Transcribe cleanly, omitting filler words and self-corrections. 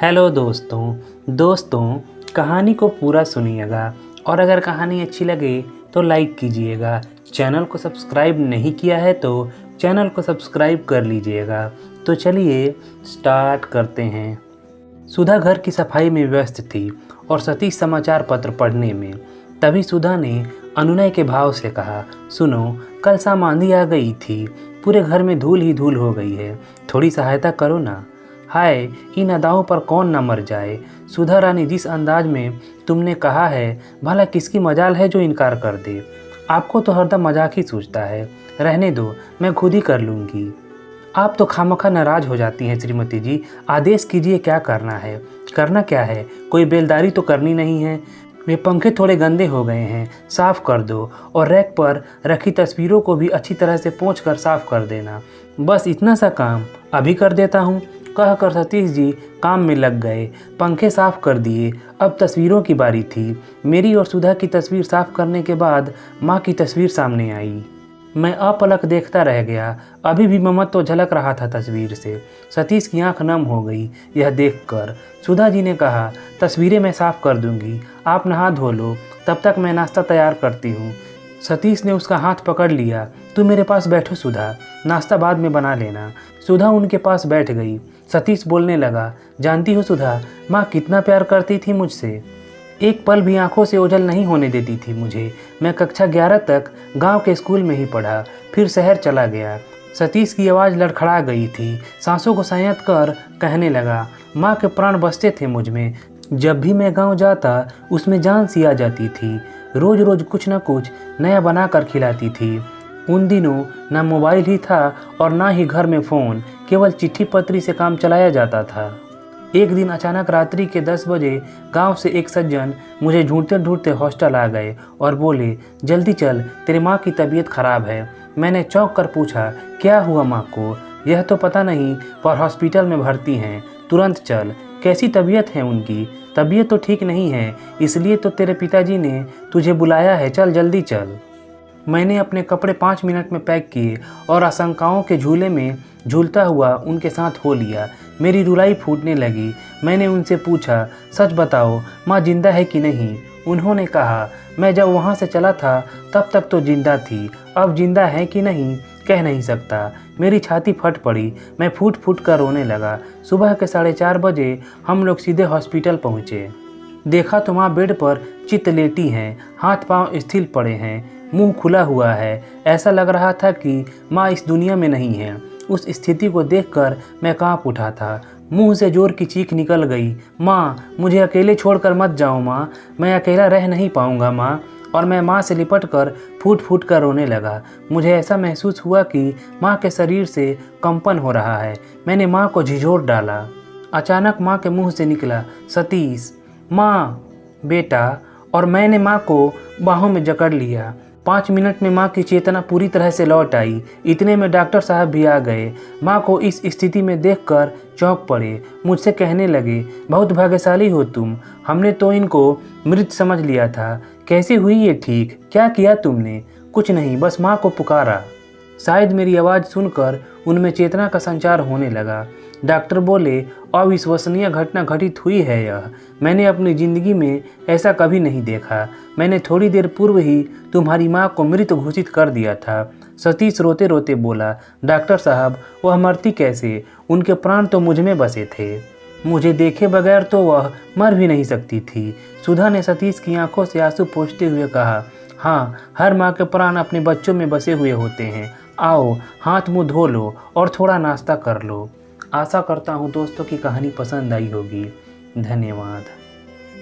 Hello दोस्तों कहानी को पूरा सुनिएगा और अगर कहानी अच्छी लगे तो लाइक कीजिएगा। चैनल को सब्सक्राइब नहीं किया है तो चैनल को सब्सक्राइब कर लीजिएगा। तो चलिए स्टार्ट करते हैं। सुधा घर की सफाई में व्यस्त थी और सतीश समाचार पत्र पढ़ने में। तभी सुधा ने अनुनय के भाव से कहा, सुनो, कल शाम आंधी आ गई थी, पूरे घर में धूल ही धूल हो गई है, थोड़ी सहायता करो ना। हाय, इन अदाओं पर कौन ना मर जाए। सुधा रानी, जिस अंदाज में तुमने कहा है, भला किसकी मजाल है जो इनकार कर दे। आपको तो हरदम मजाक ही सूझता है। रहने दो, मैं खुद ही कर लूँगी। आप तो खामखा नाराज हो जाती हैं श्रीमती जी। आदेश कीजिए, क्या करना है। करना क्या है, कोई बेलदारी तो करनी नहीं है। वे पंखे थोड़े गंदे हो गए हैं, साफ़ कर दो और रैक पर रखी तस्वीरों को भी अच्छी तरह से पोंछ कर साफ़ कर देना। बस इतना सा काम अभी कर देता हूँ, कहकर सतीश जी काम में लग गए। पंखे साफ़ कर दिए। अब तस्वीरों की बारी थी। मेरी और सुधा की तस्वीर साफ़ करने के बाद माँ की तस्वीर सामने आई। मैं अपलक देखता रह गया। अभी भी ममत तो झलक रहा था तस्वीर से। सतीश की आंख नम हो गई यह देखकर। सुधा जी ने कहा, तस्वीरें मैं साफ़ कर दूंगी, आप नहा धो लो, तब तक मैं नाश्ता तैयार करती हूँ। सतीश ने उसका हाथ पकड़ लिया। तुम मेरे पास बैठो सुधा, नाश्ता बाद में बना लेना। सुधा उनके पास बैठ गई। सतीश बोलने लगा, जानती हो सुधा, माँ कितना प्यार करती थी मुझसे। एक पल भी आंखों से ओझल नहीं होने देती थी मुझे। मैं कक्षा 11 तक गांव के स्कूल में ही पढ़ा, फिर शहर चला गया। सतीश की आवाज़ लड़खड़ा गई थी। सांसों को संयत कर कहने लगा, माँ के प्राण बसते थे मुझ में। जब भी मैं गांव जाता उसमें जान सी आ जाती थी। रोज़ रोज़ कुछ न कुछ नया बना कर खिलाती थी। उन दिनों ना मोबाइल ही था और ना ही घर में फ़ोन, केवल चिट्ठी पत्री से काम चलाया जाता था। एक दिन अचानक रात्रि के 10 बजे गांव से एक सज्जन मुझे ढूंढते ढूंढते हॉस्टल आ गए और बोले, जल्दी चल, तेरी माँ की तबीयत खराब है। मैंने चौंक कर पूछा, क्या हुआ माँ को? यह तो पता नहीं, पर हॉस्पिटल में भर्ती हैं, तुरंत चल। कैसी तबीयत है उनकी? तबीयत तो ठीक नहीं है, इसलिए तो तेरे पिताजी ने तुझे बुलाया है, चल जल्दी चल। मैंने अपने कपड़े 5 मिनट में पैक किए और आशंकाओं के झूले में झूलता हुआ उनके साथ हो लिया। मेरी रुलाई फूटने लगी। मैंने उनसे पूछा, सच बताओ, माँ जिंदा है कि नहीं? उन्होंने कहा, मैं जब वहाँ से चला था तब तक तो जिंदा थी, अब जिंदा है कि नहीं कह नहीं सकता। मेरी छाती फट पड़ी। मैं फूट फूट कर रोने लगा। सुबह के 4:30 बजे हम लोग सीधे हॉस्पिटल पहुँचे। देखा तो माँ बेड पर चित लेटी हैं, हाथ पांव स्थिर पड़े हैं, मुंह खुला हुआ है। ऐसा लग रहा था कि माँ इस दुनिया में नहीं है। उस स्थिति को देखकर मैं कांप उठा था। मुंह से जोर की चीख निकल गई, माँ मुझे अकेले छोड़कर मत जाओ माँ, मैं अकेला रह नहीं पाऊँगा माँ। और मैं माँ से लिपट कर फूट फूट कर रोने लगा। मुझे ऐसा महसूस हुआ कि माँ के शरीर से कंपन हो रहा है। मैंने माँ को झिझोर डाला। अचानक माँ के मुँह से निकला, सतीश, माँ, बेटा। और मैंने माँ को बाहों में जकड़ लिया। 5 मिनट में माँ की चेतना पूरी तरह से लौट आई। इतने में डॉक्टर साहब भी आ गए। माँ को इस स्थिति में देखकर चौंक पड़े। मुझसे कहने लगे, बहुत भाग्यशाली हो तुम, हमने तो इनको मृत समझ लिया था। कैसे हुई ये ठीक? क्या किया तुमने? कुछ नहीं, बस माँ को पुकारा। शायद मेरी आवाज़ सुनकर उनमें चेतना का संचार होने लगा। डॉक्टर बोले, अविश्वसनीय घटना घटित हुई है यह। मैंने अपनी ज़िंदगी में ऐसा कभी नहीं देखा। मैंने थोड़ी देर पूर्व ही तुम्हारी माँ को मृत घोषित कर दिया था। सतीश रोते रोते बोला, डॉक्टर साहब, वह मरती कैसे? उनके प्राण तो मुझ में बसे थे। मुझे देखे बगैर तो वह मर भी नहीं सकती थी। सुधा ने सतीश की आंखों से आंसू पोंछते हुए कहा, हाँ, हर माँ के प्राण अपने बच्चों में बसे हुए होते हैं। आओ, हाथ मुंह धो लो और थोड़ा नाश्ता कर लो। आशा करता हूँ दोस्तों की कहानी पसंद आई होगी। धन्यवाद।